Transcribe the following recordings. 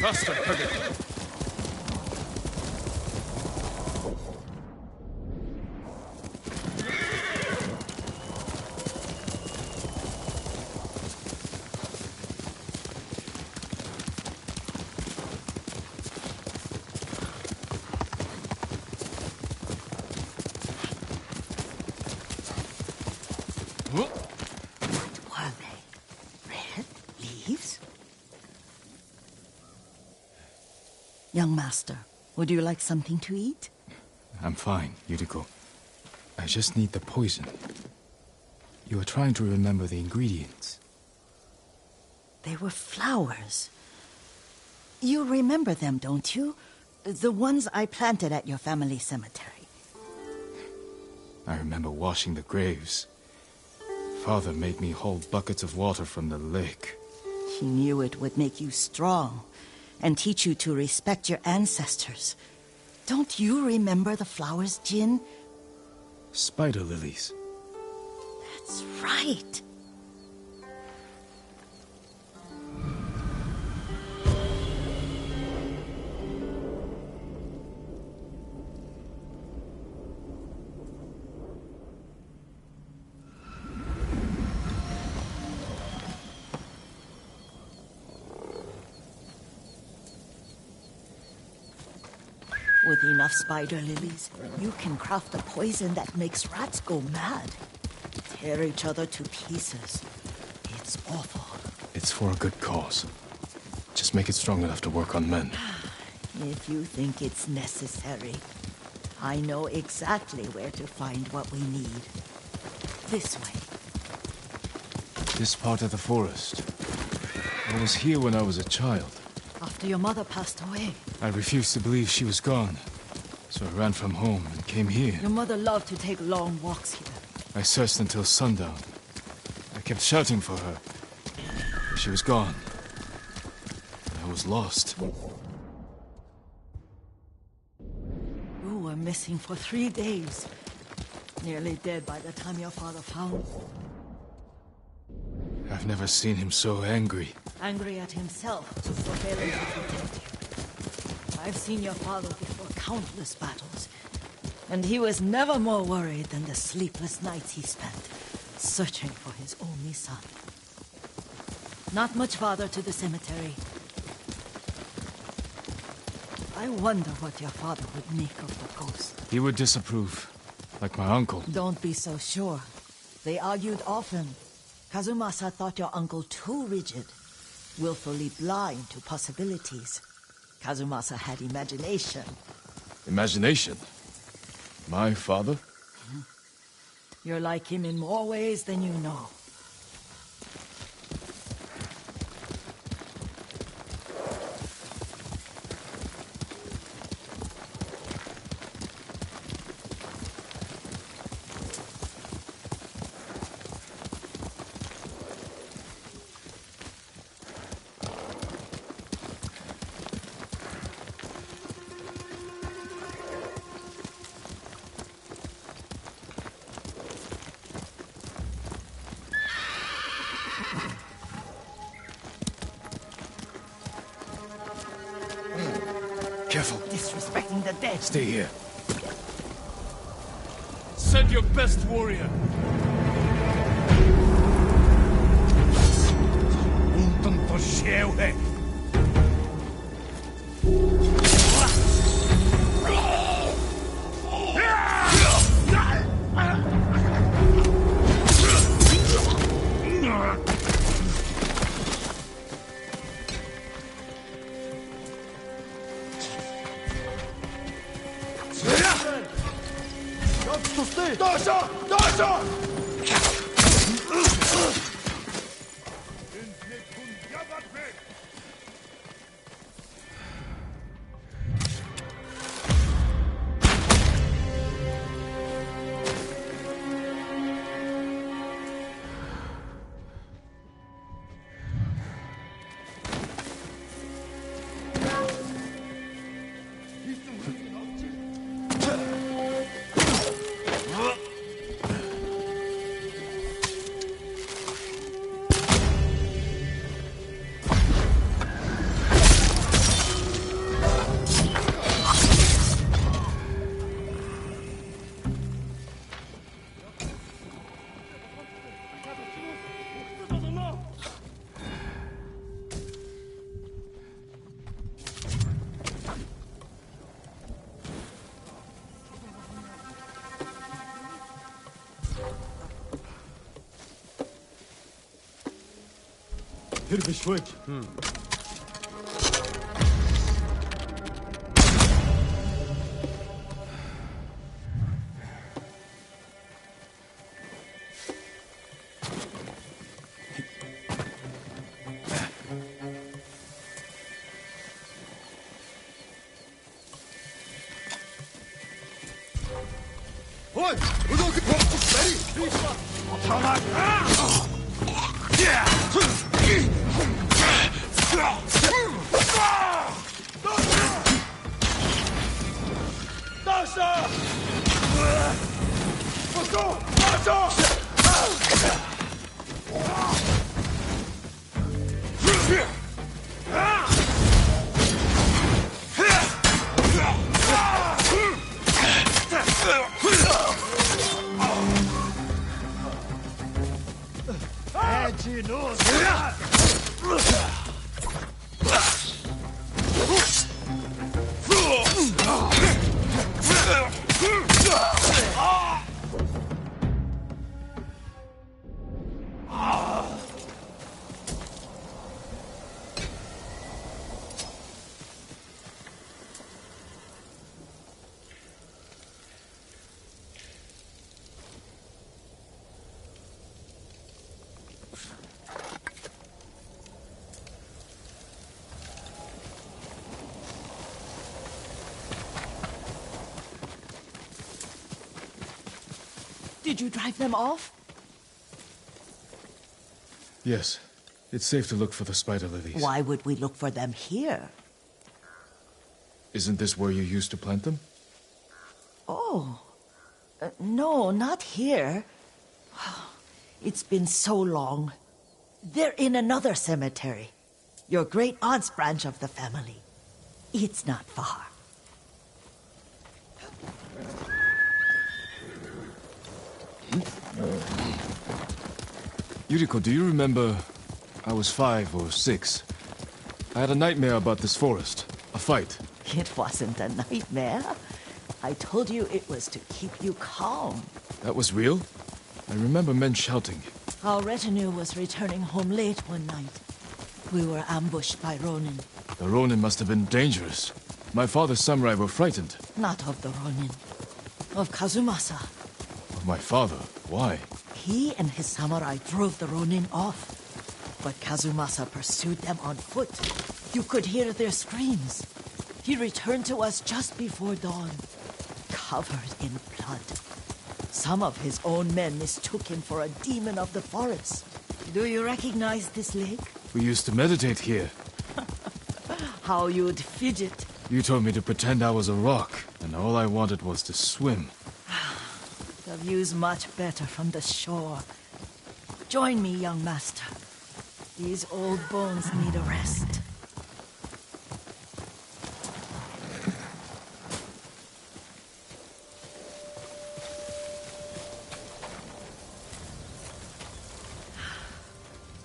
Faster, Hugget. Were they red leaves? Young master, would you like something to eat? I'm fine, Yuriko. I just need the poison. You were trying to remember the ingredients. They were flowers. You remember them, don't you? The ones I planted at your family cemetery. I remember washing the graves. Father made me hold buckets of water from the lake. He knew it would make you strong and teach you to respect your ancestors. Don't you remember the flowers, Jin? Spider lilies. That's right. With enough spider lilies, you can craft a poison that makes rats go mad. Tear each other to pieces. It's awful. It's for a good cause. Just make it strong enough to work on men. If you think it's necessary, I know exactly where to find what we need. This way. This part of the forest. I was here when I was a child. After your mother passed away. I refused to believe she was gone. So I ran from home and came here. Your mother loved to take long walks here. I searched until sundown. I kept shouting for her. But she was gone. I was lost. You were missing for 3 days. Nearly dead by the time your father found you. I've never seen him so angry. Angry at himself for failing to protect you. I've seen your father before countless battles, and he was never more worried than the sleepless nights he spent searching for his only son. Not much farther to the cemetery. I wonder what your father would make of the ghost. He would disapprove, like my uncle. Don't be so sure. They argued often. Kazumasa thought your uncle too rigid, willfully blind to possibilities. Kazumasa had imagination. Imagination? My father? You're like him in more ways than you know. Careful. Disrespecting the dead. Stay here. Send your best warrior. Hier beschwört. Hoi! We doen het op! Ready! Dasha! Let's go! Dasha! Did you drive them off? Yes. It's safe to look for the spider lilies. Why would we look for them here? Isn't this where you used to plant them? Oh. No, not here. It's been so long. They're in another cemetery. Your great-aunt's branch of the family. It's not far. Yuriko, do you remember... I was 5 or 6. I had a nightmare about this forest. A fight. It wasn't a nightmare. I told you it was to keep you calm. That was real? I remember men shouting. Our retinue was returning home late one night. We were ambushed by Ronin. The Ronin must have been dangerous. My father's samurai were frightened. Not of the Ronin. Of Kazumasa. Of my father? Why? He and his samurai drove the Ronin off. But Kazumasa pursued them on foot. You could hear their screams. He returned to us just before dawn, covered in blood. Some of his own men mistook him for a demon of the forest. Do you recognize this lake? We used to meditate here. How you'd fidget. You told me to pretend I was a rock, and all I wanted was to swim. The view's much better from the shore. Join me, young master. These old bones need a rest.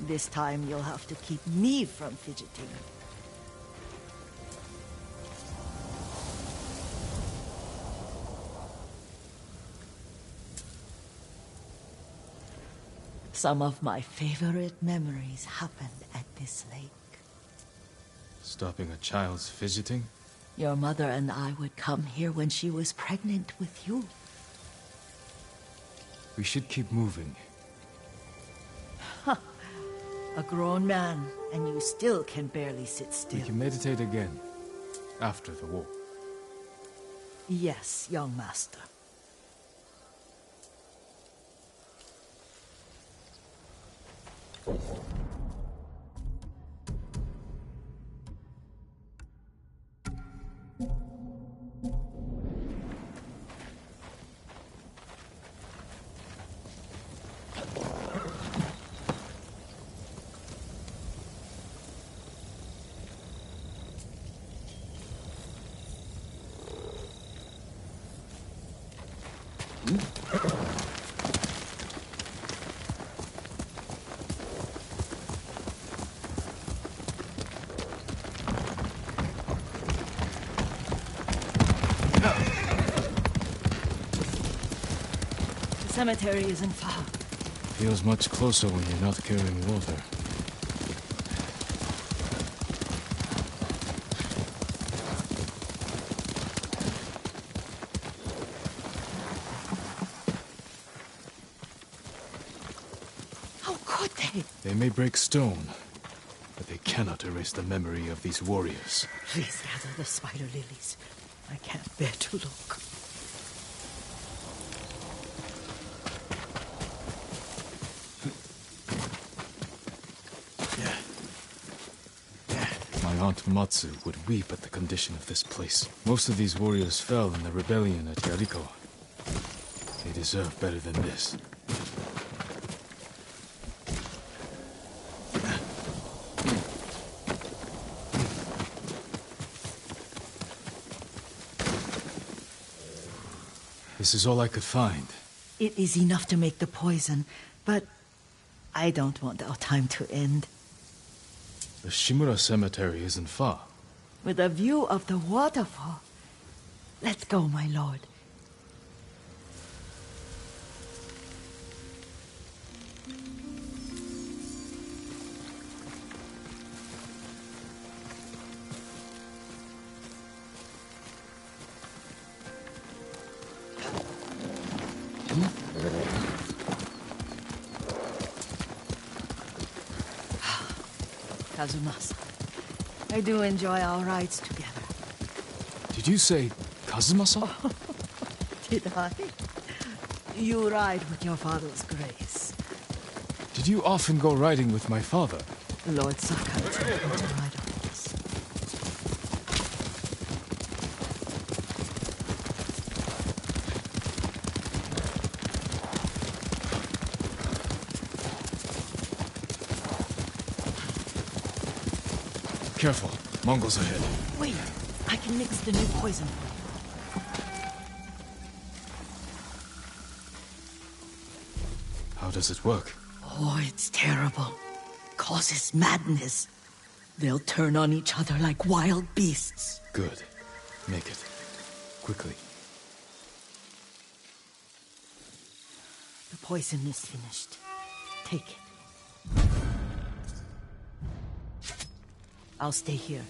This time you'll have to keep me from fidgeting. Some of my favorite memories happened at this lake. Stopping a child's fidgeting? Your mother and I would come here when she was pregnant with you. We should keep moving. A grown man, and you still can barely sit still. We can meditate again. After the war. Yes, young master. The cemetery isn't far. Feels much closer when you're not carrying water. GoT! They may break stone, but they cannot erase the memory of these warriors. Please gather the spider lilies. I can't bear to look. My Aunt Matsu would weep at the condition of this place. Most of these warriors fell in the rebellion at Yarikawa. They deserve better than this. This is all I could find. It is enough to make the poison, but I don't want our time to end. The Shimura Cemetery isn't far. With a view of the waterfall. Let's go, my lord. Kazumasa, I do enjoy our rides together. Did you say Kazumasa? Did I? You ride with your father's grace. Did you often go riding with my father? Lord Sakai is welcome to ride with us. Careful, Mongols ahead. Wait, I can mix the new poison for you. How does it work? Oh, it's terrible. Causes madness. They'll turn on each other like wild beasts. Good. Make it. Quickly. The poison is finished. Take it. I'll stay here.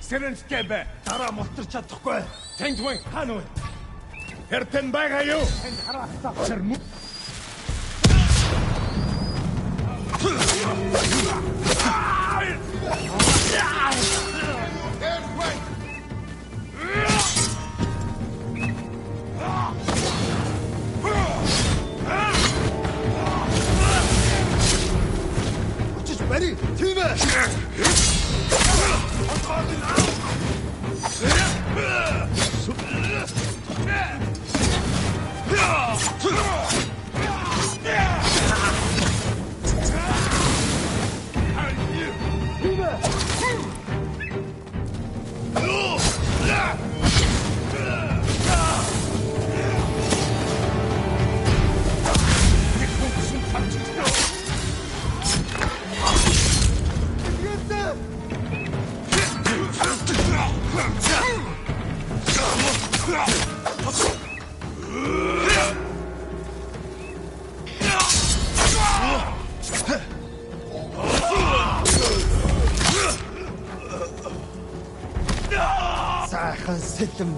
Сэрэнскэ бай. Дараа мултарч чадахгүй. Танд хүн хаана вэ? Хертэн байгаа юу? Танд хараасаа чарму. Очиж бари. Тийм ээ. Сайхан сэлэм.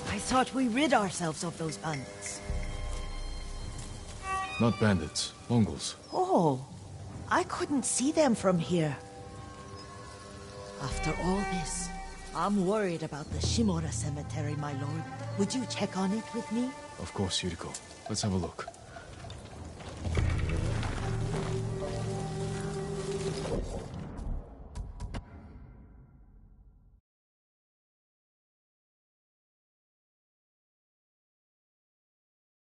I thought we rid ourselves of those bandits. Not bandits, Mongols. Oh, I couldn't see them from here. After all this, I'm worried about the Shimura cemetery, my lord. Would you check on it with me? Of course, Yuriko. Let's have a look.